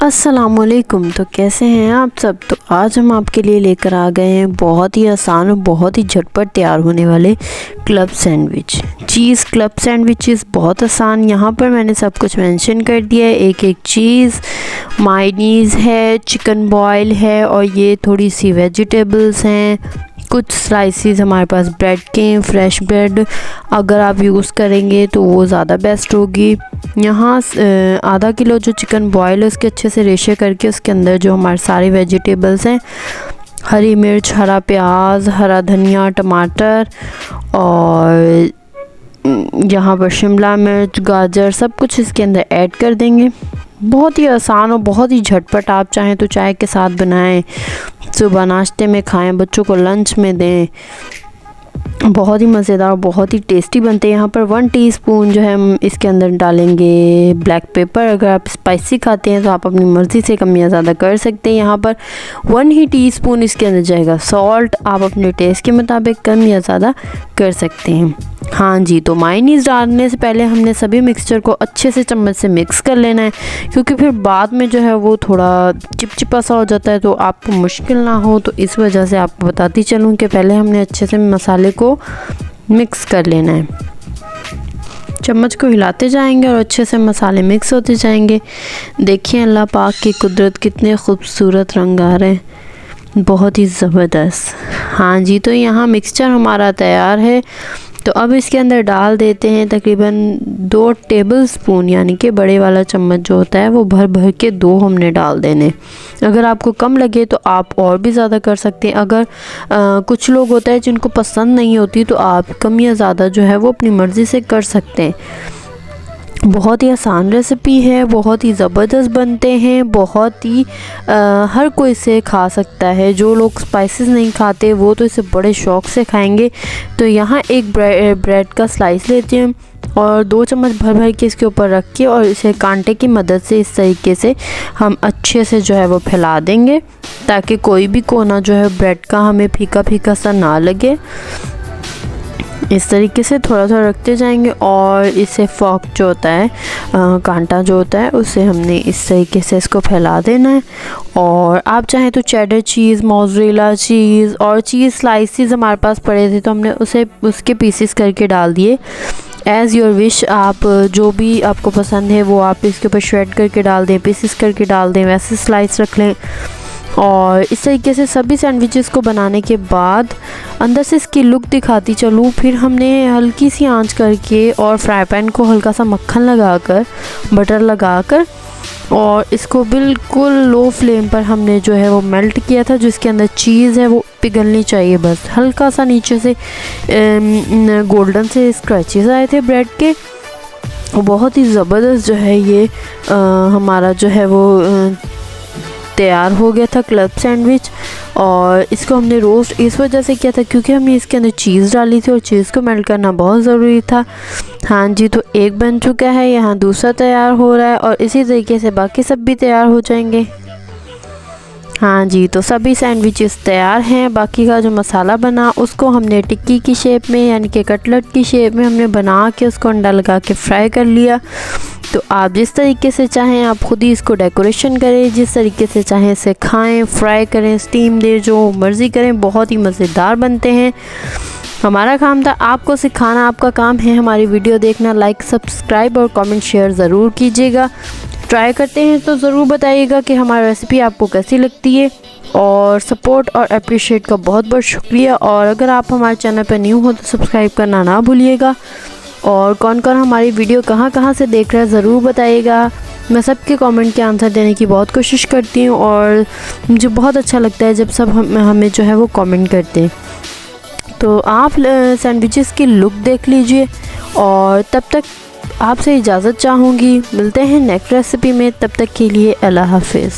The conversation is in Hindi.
अस्सलामुअलैकुम। तो कैसे हैं आप सब। तो आज हम आपके लिए लेकर आ गए हैं बहुत ही आसान और बहुत ही झटपट तैयार होने वाले क्लब सैंडविच। चीज़ क्लब सैंडविचेस बहुत आसान। यहाँ पर मैंने सब कुछ मेंशन कर दिया है। एक चीज़, मायोनीज़ है, चिकन बॉयल है और ये थोड़ी सी वेजिटेबल्स हैं। कुछ स्लाइसेस हमारे पास ब्रेड के हैं, फ्रेश ब्रेड अगर आप यूज़ करेंगे तो वो ज़्यादा बेस्ट होगी। यहाँ आधा किलो जो चिकन बॉयल है उसके अच्छे से रेशे करके उसके अंदर जो हमारे सारे वेजिटेबल्स हैं, हरी मिर्च, हरा प्याज, हरा धनिया, टमाटर और यहाँ पर शिमला मिर्च, गाजर, सब कुछ इसके अंदर ऐड कर देंगे। बहुत ही आसान और बहुत ही झटपट। आप चाहें तो चाय के साथ बनाएं, सुबह नाश्ते में खाएं, बच्चों को लंच में दें। बहुत ही मज़ेदार, बहुत ही टेस्टी बनते हैं। यहाँ पर 1 टीस्पून जो है हम इसके अंदर डालेंगे ब्लैक पेपर। अगर आप स्पाइसी खाते हैं तो आप अपनी मर्ज़ी से कम या ज़्यादा कर सकते हैं। यहाँ पर 1 ही टीस्पून इसके अंदर जाएगा सॉल्ट। आप अपने टेस्ट के मुताबिक कम या ज़्यादा कर सकते हैं। हाँ जी, तो मायोनीज़ डालने से पहले हमने सभी मिक्सचर को अच्छे से चम्मच से मिक्स कर लेना है, क्योंकि फिर बाद में जो है वो थोड़ा चिपचिपा सा हो जाता है तो आपको मुश्किल ना हो। तो इस वजह से आपको बताती चलूँ कि पहले हमने अच्छे से मसाले को मिक्स कर लेना है। चम्मच को हिलाते जाएंगे और अच्छे से मसाले मिक्स होते जाएंगे। देखिए अल्लाह पाक की कुदरत, कितने खूबसूरत रंग आ रहे हैं, बहुत ही ज़बरदस्त। हाँ जी, तो यहाँ मिक्सचर हमारा तैयार है। तो अब इसके अंदर डाल देते हैं तकरीबन 2 टेबलस्पून, यानी कि बड़े वाला चम्मच जो होता है वो भर भर के 2 हमने डाल देने। अगर आपको कम लगे तो आप और भी ज़्यादा कर सकते हैं। अगर कुछ लोग होता है जिनको पसंद नहीं होती तो आप कम या ज़्यादा जो है वो अपनी मर्ज़ी से कर सकते हैं। बहुत ही आसान रेसिपी है, बहुत ही ज़बरदस्त बनते हैं, बहुत ही हर कोई इसे खा सकता है। जो लोग स्पाइसेस नहीं खाते वो तो इसे बड़े शौक़ से खाएंगे। तो यहाँ एक ब्रेड का स्लाइस लेते हैं और 2 चम्मच भर भर के इसके ऊपर रख के और इसे कांटे की मदद से इस तरीके से हम अच्छे से जो है वो फैला देंगे, ताकि कोई भी कोना जो है ब्रेड का हमें फीका फीका सा ना लगे। इस तरीके से थोड़ा थोड़ा रखते जाएंगे और इसे फॉक जो होता है, कांटा जो होता है, उससे हमने इस तरीके से इसको फैला देना है। और आप चाहें तो चेडर चीज़, मोज़रेला चीज़ और चीज़ स्लाइसेस हमारे पास पड़े थे तो हमने उसके पीसेस करके डाल दिए। एज़ योर विश, आप जो भी आपको पसंद है वो आप इसके ऊपर श्रेड करके डाल दें, पीसेस करके डाल दें, वैसे स्लाइस रख लें। और इस तरीके से सभी सैंडविचेस को बनाने के बाद अंदर से इसकी लुक दिखाती चलूँ। फिर हमने हल्की सी आंच करके और फ्राई पैन को हल्का सा मक्खन लगाकर, बटर लगाकर और इसको बिल्कुल लो फ्लेम पर हमने जो है वो मेल्ट किया था। जो इसके अंदर चीज़ है वो पिघलनी चाहिए, बस हल्का सा नीचे से गोल्डन से स्क्रैचेस आए थे ब्रेड के। बहुत ही ज़बरदस्त जो है ये हमारा जो है वो तैयार हो गया था क्लब सैंडविच। और इसको हमने रोस्ट इस वजह से किया था क्योंकि हमने इसके अंदर चीज़ डाली थी और चीज़ को मेल्ट करना बहुत ज़रूरी था। हाँ जी, तो एक बन चुका है, यहाँ दूसरा तैयार हो रहा है और इसी तरीके से बाकी सब भी तैयार हो जाएंगे। हाँ जी, तो सभी सैंडविचेस तैयार हैं। बाकी का जो मसाला बना उसको हमने टिक्की की शेप में, यानी कि कटलेट की शेप में हमने बना के उसको अंडा लगा के फ्राई कर लिया। तो आप जिस तरीके से चाहें आप ख़ुद ही इसको डेकोरेशन करें, जिस तरीके से चाहें इसे खाएं, फ्राई करें, स्टीम दें, जो मर्ज़ी करें। बहुत ही मज़ेदार बनते हैं। हमारा काम था आपको सिखाना, आपका काम है हमारी वीडियो देखना। लाइक, सब्सक्राइब और कमेंट शेयर ज़रूर कीजिएगा। ट्राई करते हैं तो ज़रूर बताइएगा कि हमारी रेसिपी आपको कैसी लगती है। और सपोर्ट और अप्रिशिएट का बहुत बहुत शुक्रिया। और अगर आप हमारे चैनल पर न्यू हो तो सब्सक्राइब करना ना भूलिएगा। और कौन कौन हमारी वीडियो कहाँ से देख रहा है ज़रूर बताइएगा। मैं सबके कमेंट के आंसर देने की बहुत कोशिश करती हूँ और मुझे बहुत अच्छा लगता है जब सब हमें जो है वो कमेंट करते हैं। तो आप सैंडविचेस की लुक देख लीजिए और तब तक आपसे इजाज़त चाहूँगी। मिलते हैं नेक्स्ट रेसिपी में, तब तक के लिए अल्लाह हाफिज़।